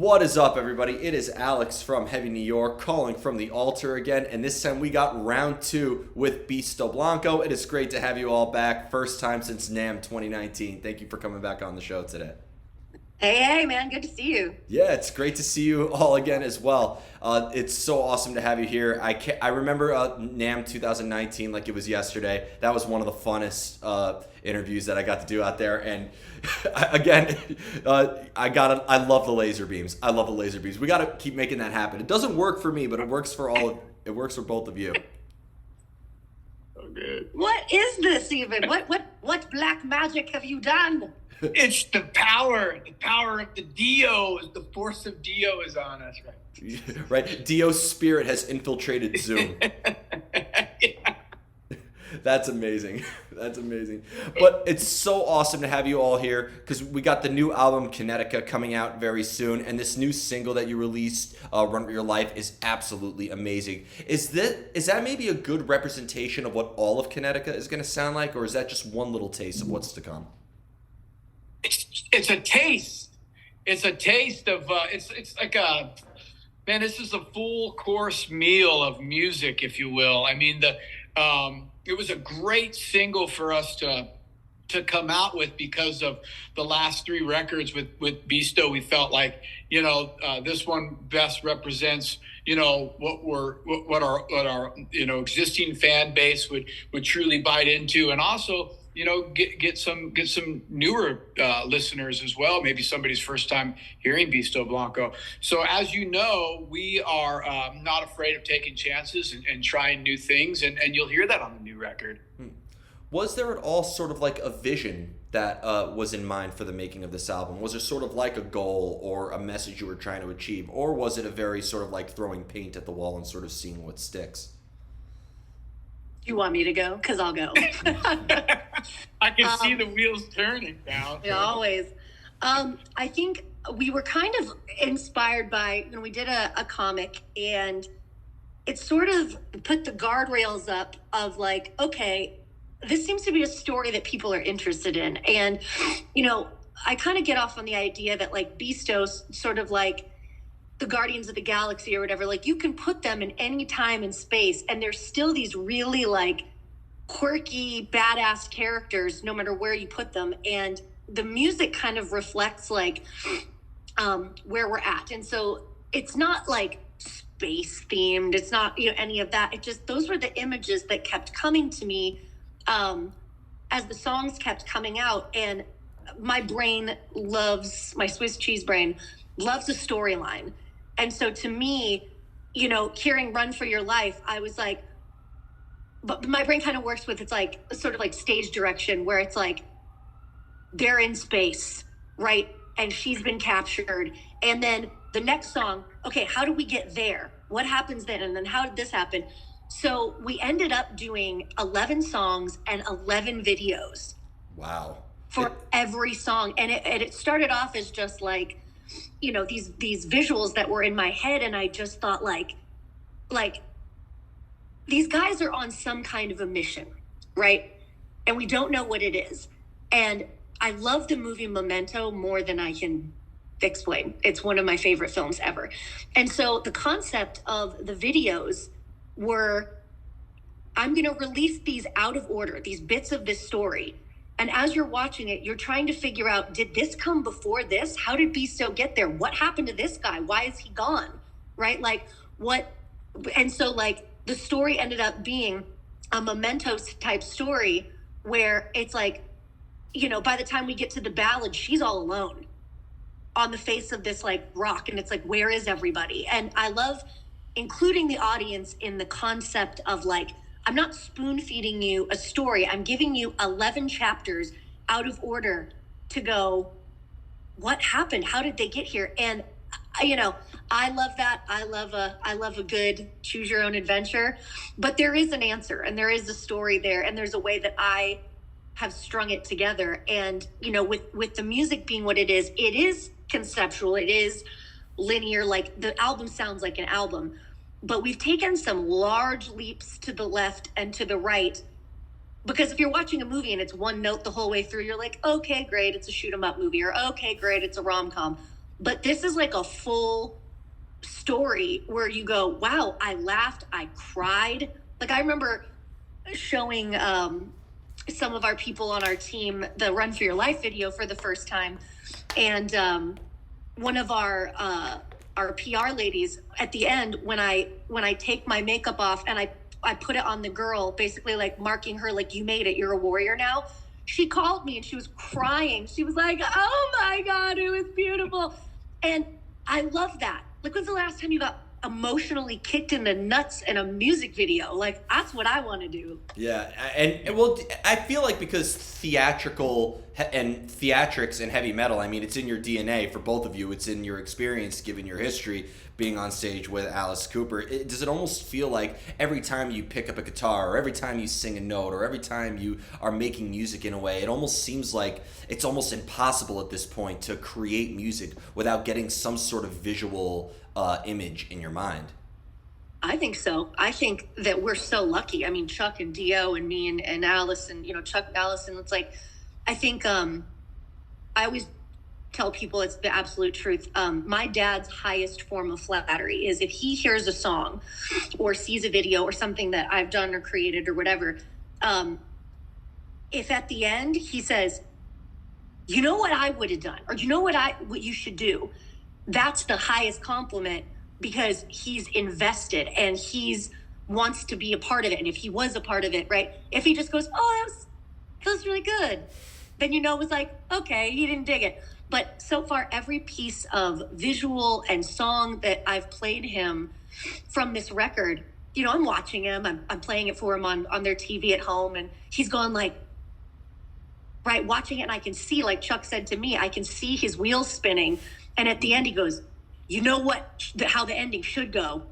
What is up, everybody? It is Alex from Heavy New York calling from the Alto again, and this time we got round two with Beasto Blanco. It is great to have you all back. First time since Namm 2019. Thank you for coming back on the show today. Hey, man, good to see you. Yeah, it's great to see you all again as well. It's so awesome to have you here. I remember Namm 2019 like it was yesterday. That was one of the funnest interviews that I got to do out there. And again, I love the laser beams. I love the laser beams. We got to keep making that happen. It doesn't work for me, but it works for it works for both of you. Oh, good. What is this even? What black magic have you done? It's the power of the Dio. The force of Dio is on us, right? Right? Dio's spirit has infiltrated Zoom. Yeah. That's amazing. That's amazing. But it's so awesome to have you all here because we got the new album Kenetica coming out very soon, and this new single that you released, Run For Your Life, is absolutely amazing. Is that maybe a good representation of what all of Kenetica is going to sound like, or is that just one little taste of what's to come? It's a taste. It's a taste of it's like a man. This is a full course meal of music, if you will. I mean, it was a great single for us to come out with because of the last three records with Beasto. We felt like this one best represents what our existing fan base would truly bite into, and also get some newer listeners as well. Maybe somebody's first time hearing Beasto Blanco. So as you know, we are not afraid of taking chances and trying new things, and you'll hear that on the new record. Was there at all sort of like a vision that was in mind for the making of this album? Was there sort of like a goal or a message you were trying to achieve? Or was it a very sort of like throwing paint at the wall and sort of seeing what sticks? You want me to go? Because I'll go. I can see the wheels turning now. Yeah, always. I think we were kind of inspired by, we did a comic, and it sort of put the guardrails up of like, okay, this seems to be a story that people are interested in. And, I kind of get off on the idea that like Beasto's sort of like the Guardians of the Galaxy or whatever, like you can put them in any time and space, and there's still these really like quirky, badass characters no matter where you put them. And the music kind of reflects like where we're at. And so it's not like space themed. It's not, any of that. It just, those were the images that kept coming to me as the songs kept coming out. And my Swiss cheese brain loves a storyline. And so to me, hearing Run For Your Life, I was like, but my brain kind of works with, it's like sort of like stage direction where it's like they're in space, right? And she's been captured. And then the next song, okay, how do we get there? What happens then? And then how did this happen? So we ended up doing 11 songs and 11 videos. Wow. For every song. And it started off as just like, these visuals that were in my head. And I just thought like these guys are on some kind of a mission, right? And we don't know what it is. And I love the movie Memento more than I can explain. It's one of my favorite films ever. And so the concept of the videos were, I'm going to release these out of order, these bits of this story. And as you're watching it, you're trying to figure out, did this come before this? How did Beasto get there? What happened to this guy? Why is he gone? Right? Like what? And so like the story ended up being a Memento type story where it's like, by the time we get to the ballad, she's all alone on the face of this like rock. And it's like, where is everybody? And I love including the audience in the concept of like, I'm not spoon feeding you a story. I'm giving you 11 chapters out of order to go, what happened? How did they get here? And I love that. I love a good choose your own adventure, but there is an answer and there is a story there. And there's a way that I have strung it together. And, with the music being what it is conceptual. It is linear. Like the album sounds like an album, but we've taken some large leaps to the left and to the right, because if you're watching a movie and it's one note the whole way through, you're like, okay, great, it's a shoot 'em up movie, or okay, great, it's a rom-com. But this is like a full story where you go, wow, I laughed, I cried. Like I remember showing some of our people on our team the Run for Your Life video for the first time, and one of our PR ladies at the end, when I take my makeup off and I put it on the girl, basically like marking her like, you made it, you're a warrior now. She called me and she was crying. She was like, oh my God, it was beautiful. And I love that. Like, when's the last time you got emotionally kicked in the nuts in a music video? Like, that's what I want to do. Yeah, and well, I feel like because theatrics and heavy metal, I mean, it's in your DNA for both of you. It's in your experience, given your history being on stage with Alice Cooper. Does it almost feel like every time you pick up a guitar, or every time you sing a note, or every time you are making music in a way, it almost seems like it's almost impossible at this point to create music without getting some sort of visual image in your mind? I think so. I think that we're so lucky. I mean, Chuck and Dio and me and Alice and, Chuck and Alice. And it's like, I think I always tell people it's the absolute truth. My dad's highest form of flattery is if he hears a song or sees a video or something that I've done or created or whatever, if at the end he says, you know what I would have done, or you know what you should do, that's the highest compliment, because he's invested and he's wants to be a part of it. And if he was a part of it, right? If he just goes, oh, that was really good, then it was like, okay, he didn't dig it. But so far, every piece of visual and song that I've played him from this record, I'm watching him, I'm playing it for him on their TV at home, and he's going like, right, watching it, and I can see, like Chuck said to me, I can see his wheels spinning. And at the end, he goes, you know how the ending should go.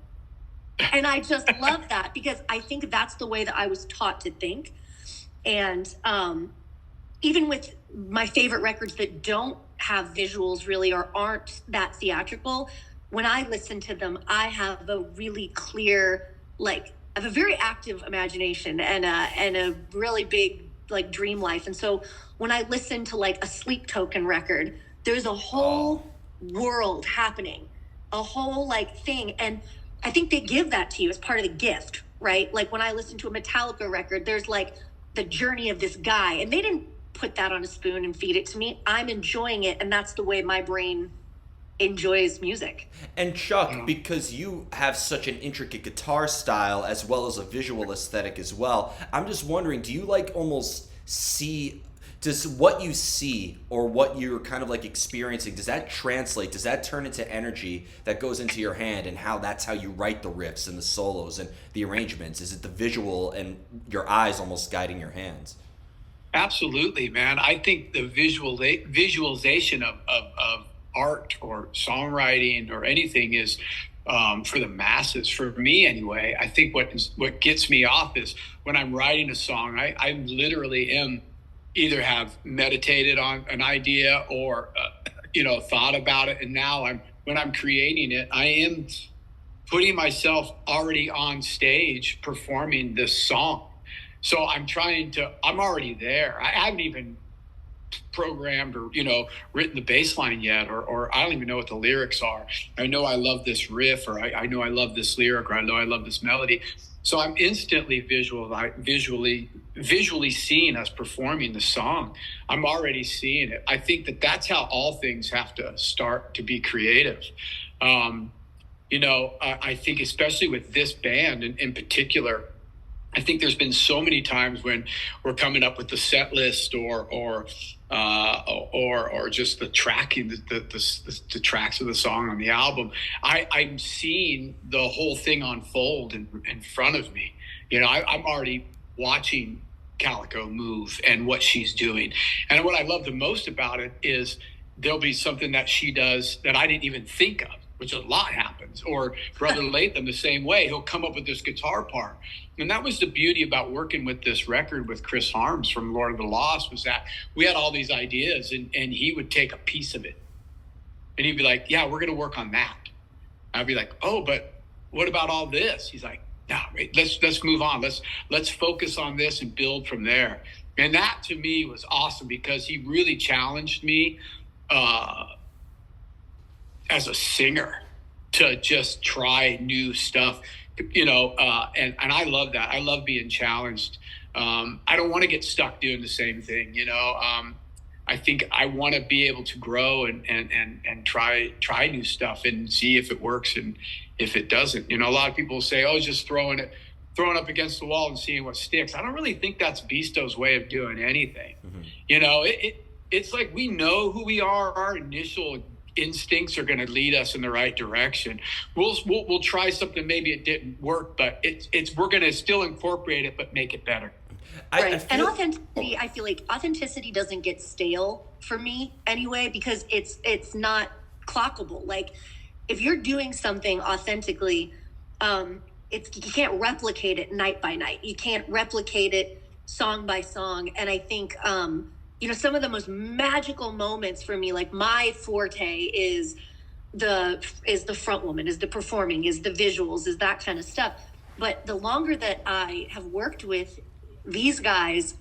And I just love that, because I think that's the way that I was taught to think. And even with my favorite records that don't have visuals really, or aren't that theatrical, when I listen to them, I have a really clear, like, I have a very active imagination and a really big, like, dream life. And so when I listen to like a Sleep Token record, there's a whole world happening, a whole like thing. And I think they give that to you as part of the gift, right? Like when I listen to a Metallica record, there's like the journey of this guy, and they didn't put that on a spoon and feed it to me. I'm enjoying it, and that's the way my brain enjoys music. And Chuck, because you have such an intricate guitar style as well as a visual aesthetic as well, I'm just wondering, do you like almost see, does what you see or what you're kind of like experiencing, does that translate, does that turn into energy that goes into your hand, and that's how you write the riffs and the solos and the arrangements? Is it the visual and your eyes almost guiding your hands? Absolutely, man. I think the visualization of art or songwriting or anything is for the masses. For me, anyway, I think what gets me off is when I'm writing a song, I literally am either have meditated on an idea or thought about it, and now when I'm creating it, I am putting myself already on stage performing this song. So I'm already there. I haven't even programmed or written the bass line yet, or I don't even know what the lyrics are. I know I love this riff, or I know I love this lyric, or I know I love this melody. So I'm instantly visually seeing us performing the song. I'm already seeing it. I think that's how all things have to start to be creative. I think especially with this band in particular, I think there's been so many times when we're coming up with the set list or just the tracking, the tracks of the song on the album. I'm seeing the whole thing unfold in front of me. I'm already watching Calico move and what she's doing. And what I love the most about it is there'll be something that she does that I didn't even think of, which a lot happens. Or Brother Latham the same way. He'll come up with this guitar part. And that was the beauty about working with this record with Chris Harms from Lord of the Lost, was that we had all these ideas, and he would take a piece of it. And he'd be like, yeah, we're going to work on that. I'd be like, oh, but what about all this? He's like, no, wait, let's move on. Let's focus on this and build from there. And that to me was awesome, because he really challenged me as a singer to just try new stuff, and I love that. I love being challenged. I don't want to get stuck doing the same thing, I think I want to be able to grow and try new stuff and see if it works and if it doesn't. A lot of people say, "Oh, just throwing up against the wall and seeing what sticks." I don't really think that's Beasto's way of doing anything. Mm-hmm. It's like we know who we are. Our initial instincts are going to lead us in the right direction. We'll try something. Maybe it didn't work, but we're going to still incorporate it, but make it better. Right. And authenticity, I feel like authenticity doesn't get stale for me anyway, because it's not clockable. Like if you're doing something authentically, you can't replicate it night by night. You can't replicate it song by song. And I think, some of the most magical moments for me, like my forte is the front woman, is the performing, is the visuals, is that kind of stuff. But the longer that I have worked with these guys,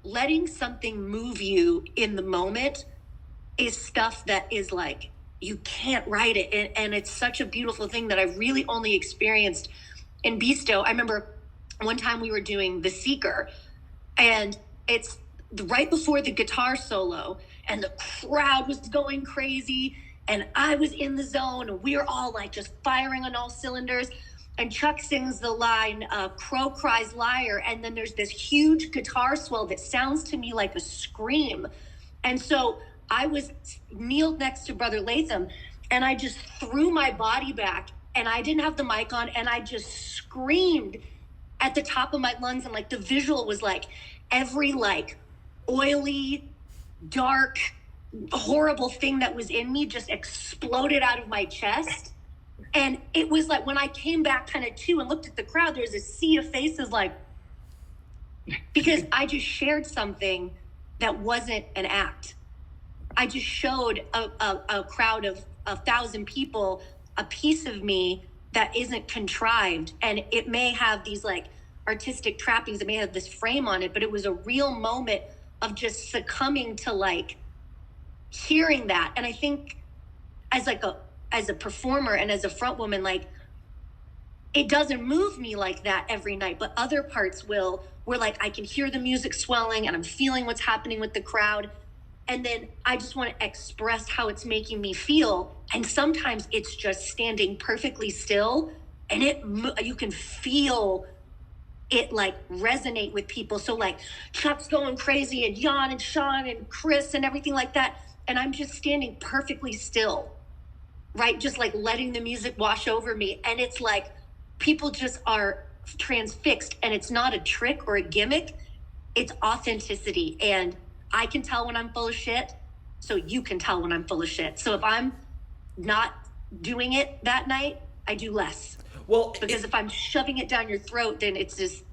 letting something move you in the moment is stuff that is like, you can't write it. And it's such a beautiful thing that I really only experienced in Beasto. I remember one time we were doing The Seeker, and it's right before the guitar solo, and the crowd was going crazy, and I was in the zone, and we were all like just firing on all cylinders. And Chuck sings the line, "Crow cries liar," and then there's this huge guitar swell that sounds to me like a scream. And so I was kneeled next to Brother Latham, and I just threw my body back, and I didn't have the mic on, and I just screamed at the top of my lungs. And like the visual was like every like oily, dark, horrible thing that was in me just exploded out of my chest. And it was like when I came back kind of to and looked at the crowd, there was a sea of faces, like, because I just shared something that wasn't an act. I just showed a crowd of 1,000 people a piece of me that isn't contrived. And it may have these like artistic trappings, it may have this frame on it, but it was a real moment of just succumbing to like hearing that. And I think as a performer and as a front woman, like it doesn't move me like that every night, but other parts will, where like I can hear the music swelling and I'm feeling what's happening with the crowd. And then I just want to express how it's making me feel. And sometimes it's just standing perfectly still, and you can feel it like resonate with people. So like Chuck's going crazy, and Jan and Sean and Chris and everything like that. And I'm just standing perfectly still, right? Just like letting the music wash over me. And it's like people just are transfixed, and it's not a trick or a gimmick. It's authenticity. And I can tell when I'm full of shit, so you can tell when I'm full of shit. So if I'm not doing it that night, I do less. Well, because if I'm shoving it down your throat, then it's just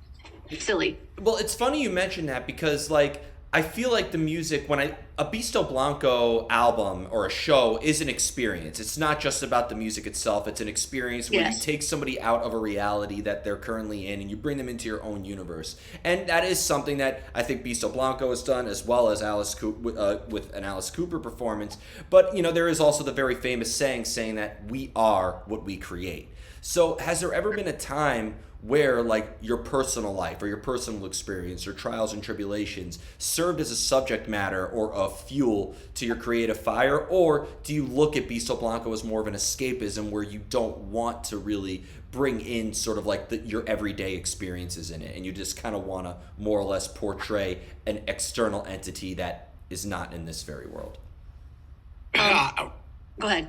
silly. Well, it's funny you mention that, because like I feel like the music, when a Beasto Blanco album or a show is an experience. It's not just about the music itself. It's an experience where you take somebody out of a reality that they're currently in and you bring them into your own universe. And that is something that I think Beasto Blanco has done, as well as with an Alice Cooper performance. But, there is also the very famous saying that we are what we create. So has there ever been a time where like your personal life or your personal experience or trials and tribulations served as a subject matter or a fuel to your creative fire? Or do you look at Beasto Blanco as more of an escapism where you don't want to really bring in sort of like your everyday experiences in it, and you just kind of want to more or less portray an external entity that is not in this very world? Go ahead.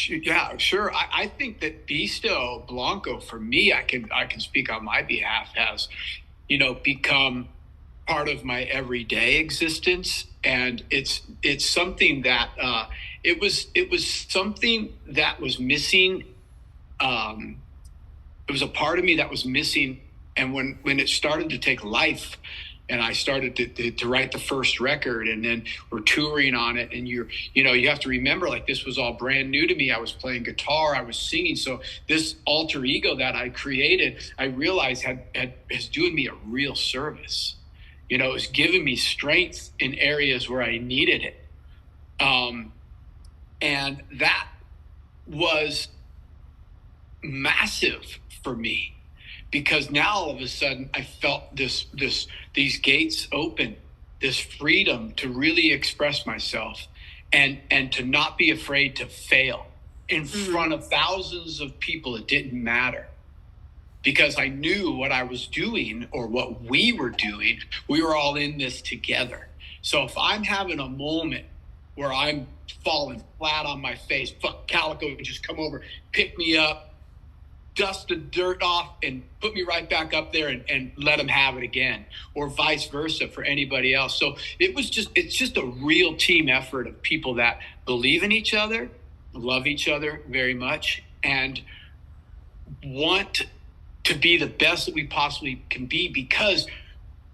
Yeah, sure. I think that Beasto Blanco, for me, I can speak on my behalf, has, become part of my everyday existence. And it's something that, it was something that was missing. It was a part of me that was missing. And when it started to take life, and I started to write the first record, and then we're touring on it. And you have to remember, like, this was all brand new to me. I was playing guitar, I was singing. So this alter ego that I created, I realized has doing me a real service. It was giving me strength in areas where I needed it. And that was massive for me, because now all of a sudden I felt these gates open, this freedom to really express myself, and to not be afraid to fail in front of thousands of people. It didn't matter, because I knew what I was doing, or what we were doing. We were all in this together. So if I'm having a moment where I'm falling flat on my face, fuck, Calico would just come over, pick me up, dust the dirt off, and put me right back up there, and let him have it again, or vice versa for anybody else. So it's just a real team effort of people that believe in each other, love each other very much, and want to be the best that we possibly can be, because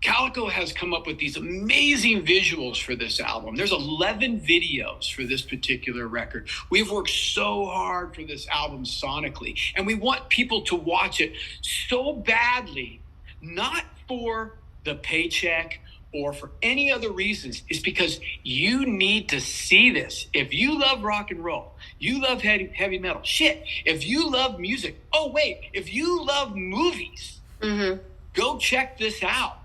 Calico has come up with these amazing visuals for this album. There's 11 videos for this particular record. We've worked so hard for this album sonically, and we want people to watch it so badly, not for the paycheck or for any other reasons. It's because you need to see this. If you love rock and roll, you love heavy metal, shit, if you love music, if you love movies, go check this out.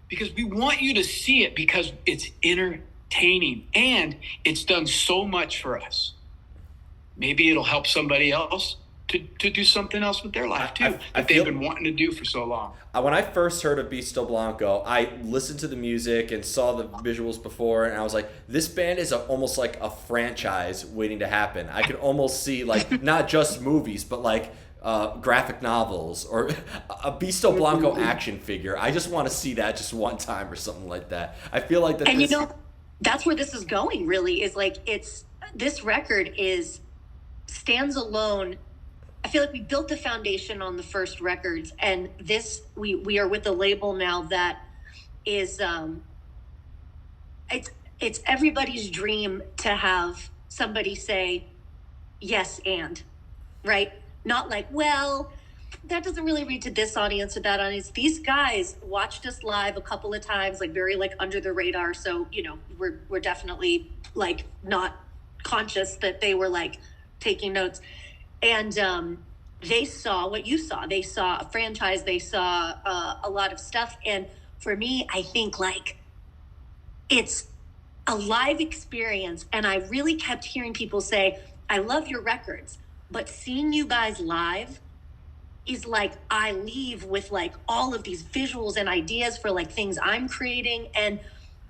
Because we want you to see it, because it's entertaining and it's done so much for us. Maybe it'll help somebody else to do something else with their life too, that they've been wanting to do for so long. When I first heard of Beasto Blanco, I listened to the music and saw the visuals before, and I was like, this band is almost like a franchise waiting to happen. I could almost see, like, not just movies, but like graphic novels, or a Beasto Blanco action figure. I just want to see that just one time or something like that. I feel like that. And that's where this is going, really, is like, this record stands alone. I feel like we built the foundation on the first records, and this, we are with a label now that is, it's everybody's dream to have somebody say yes and, right? Not like, well, that doesn't really read to this audience or that audience. These guys watched us live a couple of times, like very like under the radar. So, we're definitely like not conscious that they were like taking notes. And they saw what you saw. They saw a franchise. They saw a lot of stuff. And for me, I think like it's a live experience. And I really kept hearing people say, I love your records, but seeing you guys live is like, I leave with like all of these visuals and ideas for like things I'm creating. And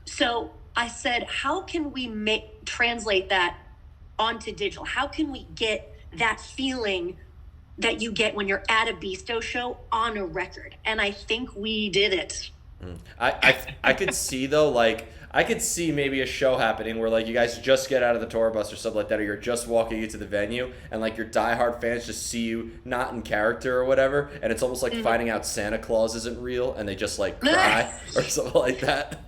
so I said, how can we translate that onto digital? How can we get that feeling that you get when you're at a Beasto show on a record? And I think we did it. I could see though, like, I could see maybe a show happening where like you guys just get out of the tour bus or something like that, or you're just walking into the venue, and like your diehard fans just see you not in character or whatever, and it's almost like finding out Santa Claus isn't real, and they just like cry or something like that.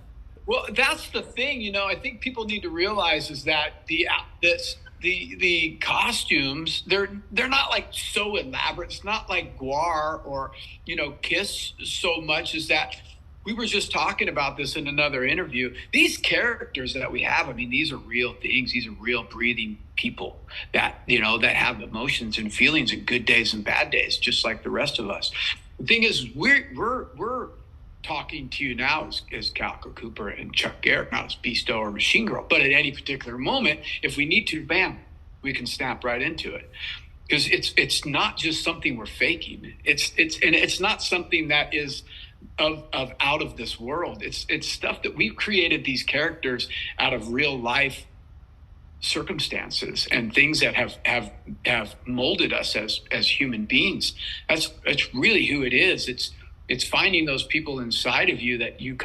Well, that's the thing, I think people need to realize is that the costumes, they're not like so elaborate. It's not like Guar or Kiss so much as that. We were just talking about this in another interview. These characters that we have, I mean, these are real things. These are real breathing people that that have emotions and feelings and good days and bad days, just like the rest of us. The thing is, we're talking to you now as Calico Cooper and Chuck Garrett, not as Beasto or Machine Girl. But at any particular moment, if we need to, bam, we can snap right into it. Because it's not just something we're faking. It's not something that is of out of this world. It's stuff that we've created, these characters out of real life circumstances and things that have molded us as human beings. That's really who it is. It's finding those people inside of you that you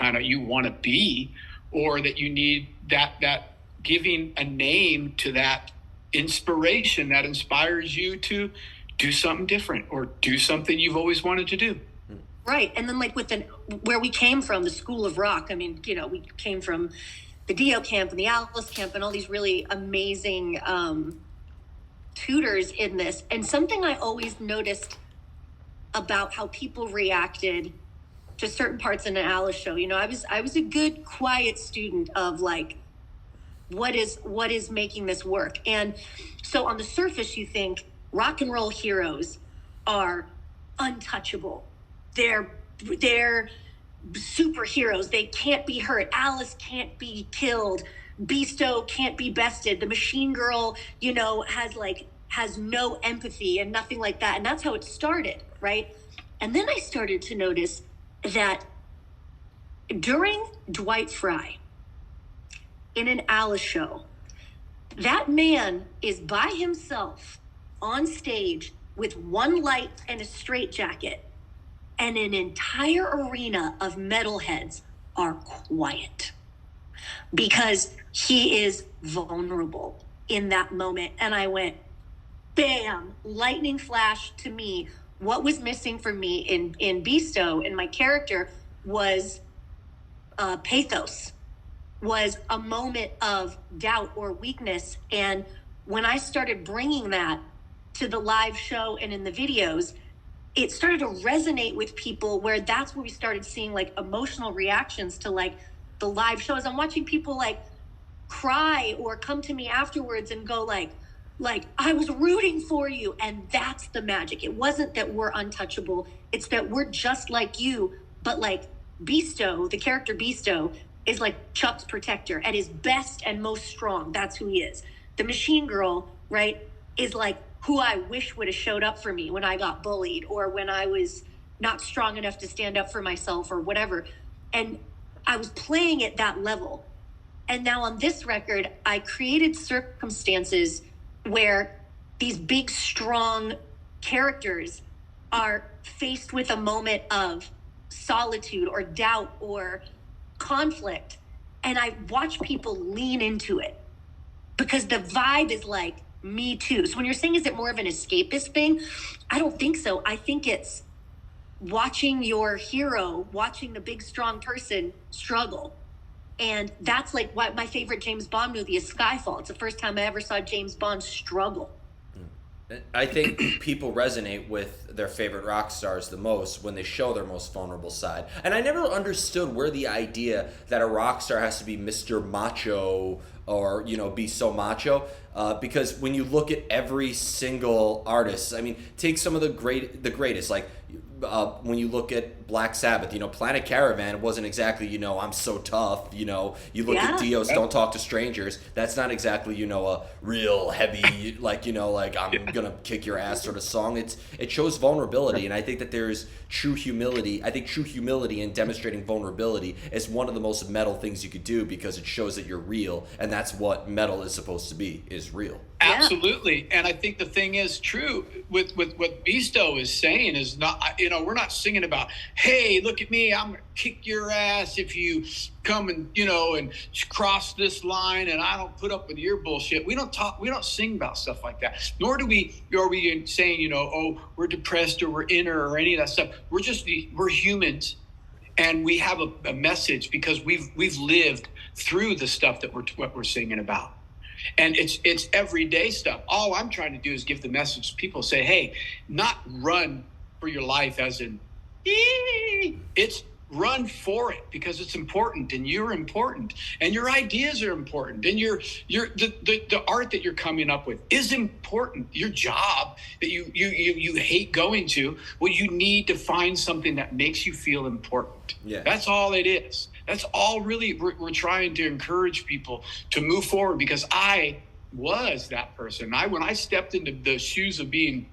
want to be, or that you need that giving a name to that inspiration that inspires you to do something different or do something you've always wanted to do. Right. And then like where we came from, the School of Rock, I mean, we came from the Dio camp and the Alice camp and all these really amazing tutors in this. And something I always noticed about how people reacted to certain parts in an Alice show, I was a good, quiet student of like what is making this work? And so on the surface, you think rock and roll heroes are untouchable. They're superheroes. They can't be hurt. Alice can't be killed. Beasto can't be bested. The machine girl, has no empathy and nothing like that. And that's how it started, right? And then I started to notice that during Dwight Fry in an Alice show, that man is by himself on stage with one light and a straitjacket, and an entire arena of metalheads are quiet because he is vulnerable in that moment. And I went, bam, lightning flash to me. What was missing for me in Beasto, in my character, was pathos, was a moment of doubt or weakness. And when I started bringing that to the live show and in the videos, it started to resonate with people, where that's where we started seeing like emotional reactions to like the live shows. I'm watching people like cry or come to me afterwards and go like I was rooting for you. And that's the magic. It wasn't that we're untouchable. It's that we're just like you. But like Beasto, the character Beasto, is like Chuck's protector at his best and most strong. That's who he is. The machine girl, right, is like who I wish would have showed up for me when I got bullied or when I was not strong enough to stand up for myself or whatever. And I was playing at that level. And now on this record, I created circumstances where these big, strong characters are faced with a moment of solitude or doubt or conflict. And I watch people lean into it because the vibe is like, me too. So when you're saying, is it more of an escapist thing? I don't think so. I think it's watching your hero, watching the big, strong person struggle. And that's like what my favorite James Bond movie is, Skyfall. It's the first time I ever saw James Bond struggle. I think people resonate with their favorite rock stars the most when they show their most vulnerable side. And I never understood where the idea that a rock star has to be Mr. Macho or, be so macho. Because when you look at every single artist, I mean, take some of the greatest, like when you look at Black Sabbath, Planet Caravan wasn't exactly, I'm so tough, you look at Dio's Don't Talk to Strangers, that's not exactly, a real heavy, like I'm gonna kick your ass sort of song. It shows vulnerability, and I think that there's true humility. I think true humility and demonstrating vulnerability is one of the most metal things you could do, because it shows that you're real, and that's what metal is supposed to be, is real. Absolutely. And I think the thing is true with what Beasto is saying is not, we're not singing about, hey, look at me, I'm going to kick your ass if you come and, and cross this line and I don't put up with your bullshit. We don't sing about stuff like that. Nor are we saying, oh, we're depressed or we're inner or any of that stuff. We're humans. And we have a message because we've lived through the stuff that we're singing about. And it's everyday stuff. All I'm trying to do is give the message. People say, hey, not run for your life as in, it's run for it because it's important and you're important and your ideas are important and the art that you're coming up with is important. Your job that you hate going to, well, you need to find something that makes you feel important. Yeah. That's all it is. That's all really we're trying to encourage people to move forward, because I was that person. When I stepped into the shoes of being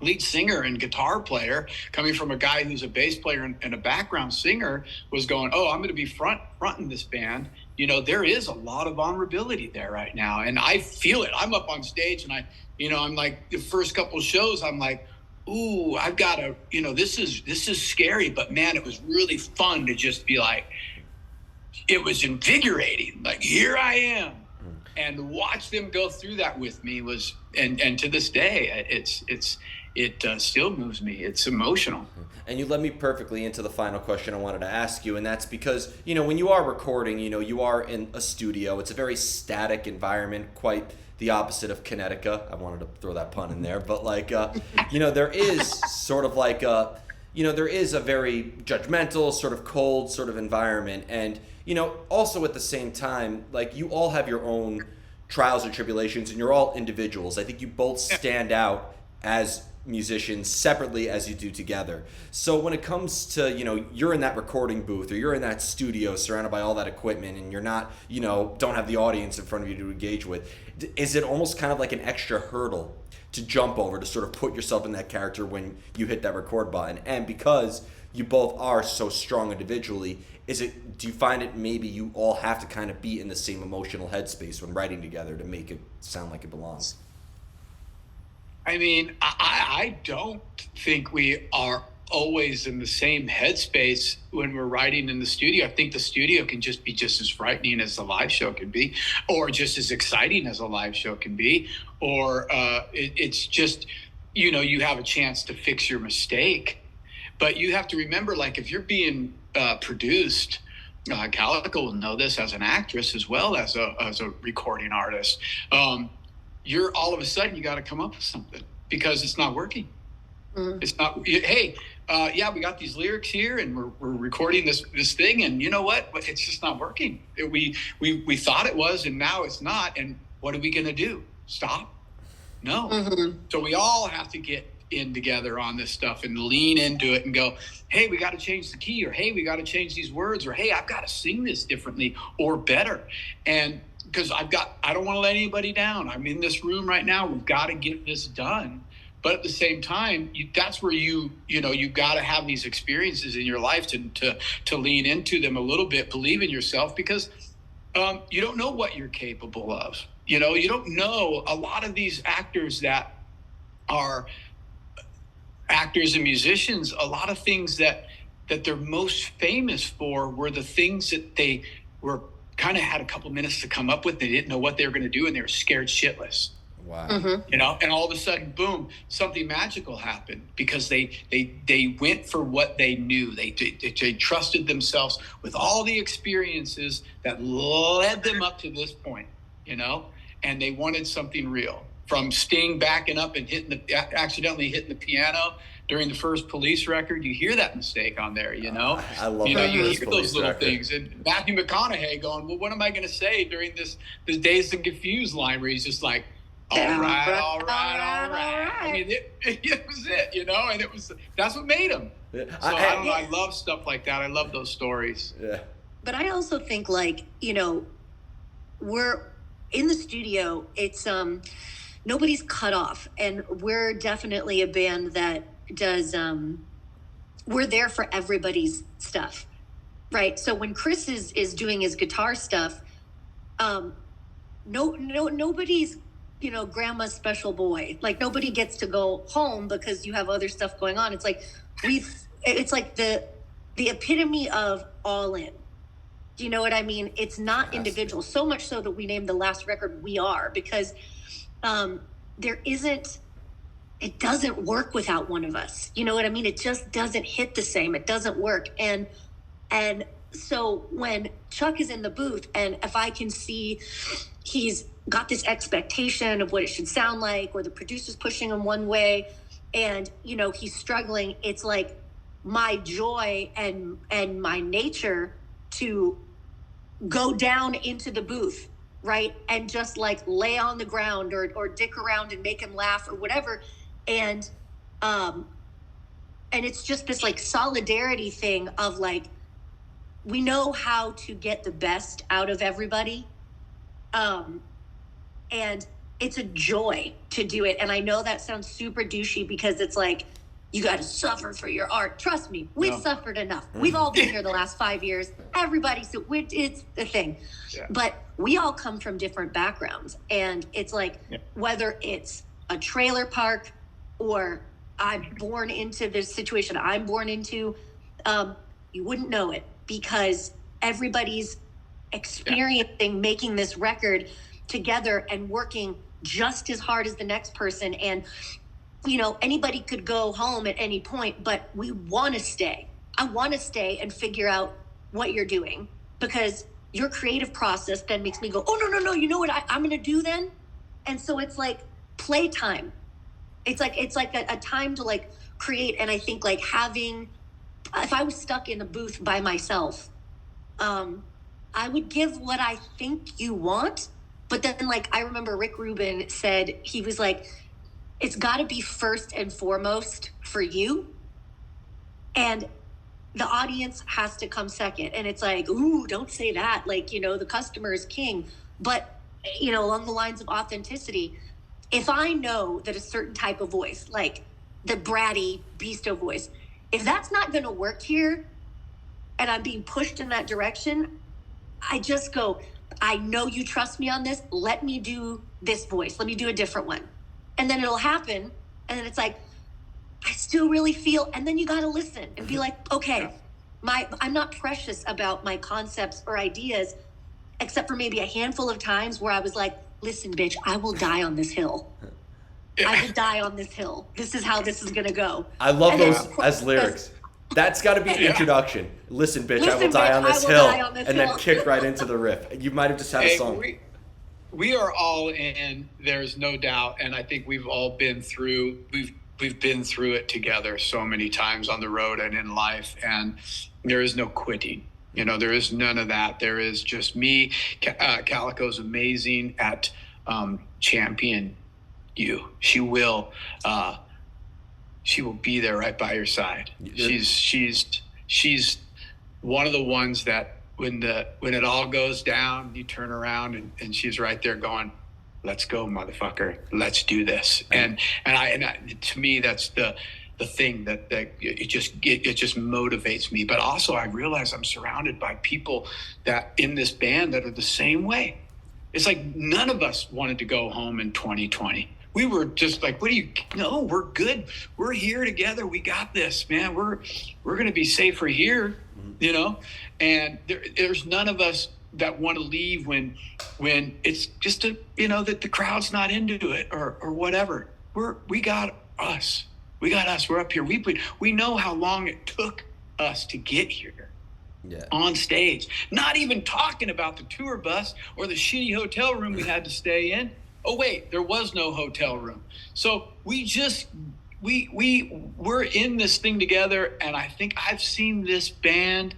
lead singer and guitar player, coming from a guy who's a bass player and a background singer, was going, oh, I'm going to be fronting this band. There is a lot of vulnerability there right now. And I feel it. I'm up on stage and I'm like, the first couple of shows, I'm like, ooh, I've got to, this is scary, but man, it was really fun to just be like, it was invigorating. Like, here I am. And watch them go through that with me was, and to this day, it still moves me. It's emotional. And you led me perfectly into the final question I wanted to ask you, and that's because, when you are recording, you are in a studio. It's a very static environment, quite the opposite of Kenetica. I wanted to throw that pun in there, but there is sort of there is a very judgmental, sort of cold sort of environment. And, also at the same time, like, you all have your own trials and tribulations, and you're all individuals. I think you both stand out as musicians separately as you do together. So when it comes to, you're in that recording booth or you're in that studio surrounded by all that equipment and you're not, don't have the audience in front of you to engage with, is it almost kind of like an extra hurdle to jump over to sort of put yourself in that character when you hit that record button? And because you both are so strong individually, do you find it maybe you all have to kind of be in the same emotional headspace when writing together to make it sound like it belongs? I mean, I don't think we are always in the same headspace when we're writing in the studio. I think the studio can just be just as frightening as the live show can be, or just as exciting as a live show can be, or it's just, you have a chance to fix your mistake. But you have to remember, like, if you're being produced, Calico will know this as an actress as well as a recording artist. You're all of a sudden you got to come up with something because it's not working. It's not. Hey, we got these lyrics here, and we're recording this thing, and you know what? It's just not working. We thought it was, and now it's not. And what are we gonna do? Stop? No. So we all have to get in together on this stuff and lean into it and go, hey, we got to change the key, or hey, we got to change these words, or hey, I've got to sing this differently or better. And because I don't want to let anybody down. I'm in this room right now. We've got to get this done. But at the same time, that's where you got to have these experiences in your life to lean into them a little bit, believe in yourself, because you don't know what you're capable of. You don't know. A lot of these actors that are actors and musicians, a lot of things that they're most famous for were the things that they were kind of had a couple minutes to come up with. They didn't know what they were going to do, and they were scared shitless. Wow. And all of a sudden, boom, something magical happened because they went for what they knew. They trusted themselves with all the experiences that led them up to this point, and they wanted something real. From Sting backing up and accidentally hitting the piano during the first Police record, you hear that mistake on there, I love that. You hear those little record. things. And Matthew McConaughey going, well, what am I going to say during this Dazed and Confused line where he's just like, all right. I mean, it was it, and that's what made him. So I love stuff like that. I love those stories. Yeah. But I also think, like, we're in the studio. It's nobody's cut off, and we're definitely a band that does. We're there for everybody's stuff, right? So when Chris is doing his guitar stuff, nobody's grandma's special boy. Like, nobody gets to go home because you have other stuff going on. It's like it's like the epitome of all in. Do you know what I mean? It's not individual. So much so that we named the last record We Are, because it doesn't work without one of us. You know what I mean? It just doesn't hit the same. It doesn't work. And so when Chuck is in the booth, and if I can see he's got this expectation of what it should sound like, or the producer's pushing him one way, and he's struggling, it's like my joy and my nature to go down into the booth, right, and just like lay on the ground or dick around and make him laugh or whatever, and it's just this like solidarity thing of like, we know how to get the best out of everybody, and it's a joy to do it. And I know that sounds super douchey because it's like, you got to suffer for your art. Trust me, we've suffered enough. We've all been here the last 5 years. It's a thing. Yeah. But we all come from different backgrounds. And it's like, whether it's a trailer park or I'm born into this situation I'm born into, you wouldn't know it because everybody's experiencing making this record together and working just as hard as the next person. And anybody could go home at any point, but we want to stay. I want to stay and figure out what you're doing, because your creative process then makes me go, oh, no. You know what I'm going to do then? And so it's like playtime. It's like a time to like create. And I think like if I was stuck in a booth by myself, I would give what I think you want. But then, like, I remember Rick Rubin said, he was like, it's got to be first and foremost for you. And the audience has to come second. And it's like, ooh, don't say that. Like, you know, the customer is king. But, you know, along the lines of authenticity, if I know that a certain type of voice, like the bratty Beasto voice, if that's not going to work here and I'm being pushed in that direction, I just go, I know you trust me on this. Let me do this voice. Let me do a different one. And then it'll happen. And then it's like, I still really feel, and then you got to listen and be like, okay, I'm not precious about my concepts or ideas, except for maybe a handful of times where I was like, listen, bitch, I will die on this hill. I will die on this hill. This is how this is going to go. I love those as lyrics. That's got to be introduction. Listen, bitch, I will die on this hill. And then kick right into the riff. You might have just had a song. We are all in, there's no doubt. And I think we've all been through, we've been through it together so many times on the road and in life. And there is no quitting. You know, there is none of that. There is just me. Calico's amazing at champion you. She will be there right by your side. She's one of the ones that when it all goes down, you turn around and she's right there going, let's go, motherfucker. Let's do this. And to me, that's the thing that it just motivates me. But also I realize I'm surrounded by people that in this band that are the same way. It's like none of us wanted to go home in 2020. We were just like, no, we're good. We're here together. We got this, man. We're going to be safer here, you know? And there's none of us that want to leave when it's just that the crowd's not into it or whatever. We got us. We're up here. We know how long it took us to get here. Yeah. On stage, not even talking about the tour bus or the shitty hotel room we had to stay in. Oh wait, there was no hotel room. So we're in this thing together, and I think I've seen this band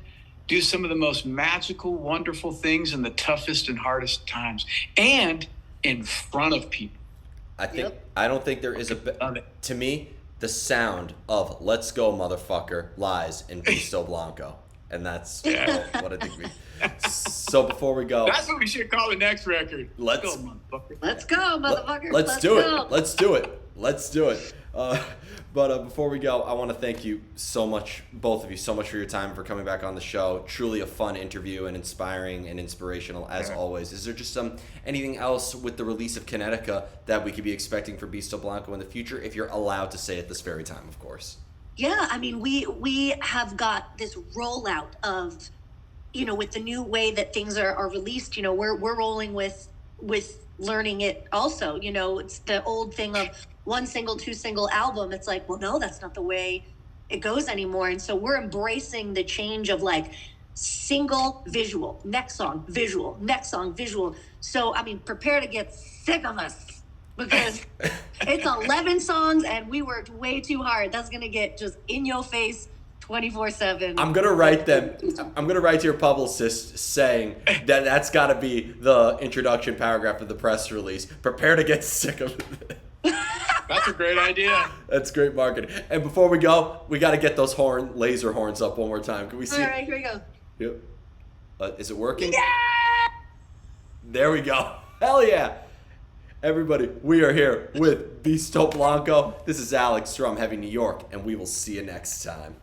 do some of the most magical, wonderful things in the toughest and hardest times, and in front of people. I don't think there is to me, the sound of "Let's Go, Motherfucker" lies in Beasto Blanco. And that's what I think So before we go, that's what we should call the next record. Let's go, motherfucker. Let's do it. Let's do it. But before we go, I want to thank you so much, both of you, so much for your time, for coming back on the show. Truly a fun interview and inspiring and inspirational as always. Is there just anything else with the release of Kenetica that we could be expecting for Beasto Blanco in the future, if you're allowed to say at this very time, of course? Yeah, I mean, we have got this rollout of, with the new way that things are released. We're rolling with learning it also. It's the old thing of 1 single, 2 single album. It's like, well, no, that's not the way it goes anymore. And so we're embracing the change of like single, visual, next song, visual, next song, visual. So, I mean, prepare to get sick of us. Because it's 11 songs and we worked way too hard. That's going to get just in your face 24/7. I'm going to write them. I'm going to write to your publicist saying that that's got to be the introduction paragraph of the press release. Prepare to get sick of it. That's a great idea. That's great marketing. And before we go, we got to get those laser horns up one more time. Can we see? All right, here we go. Yep. Is it working? Yeah! There we go. Hell yeah. Everybody, we are here with Beasto Blanco. This is Alex from Heavy New York, and we will see you next time.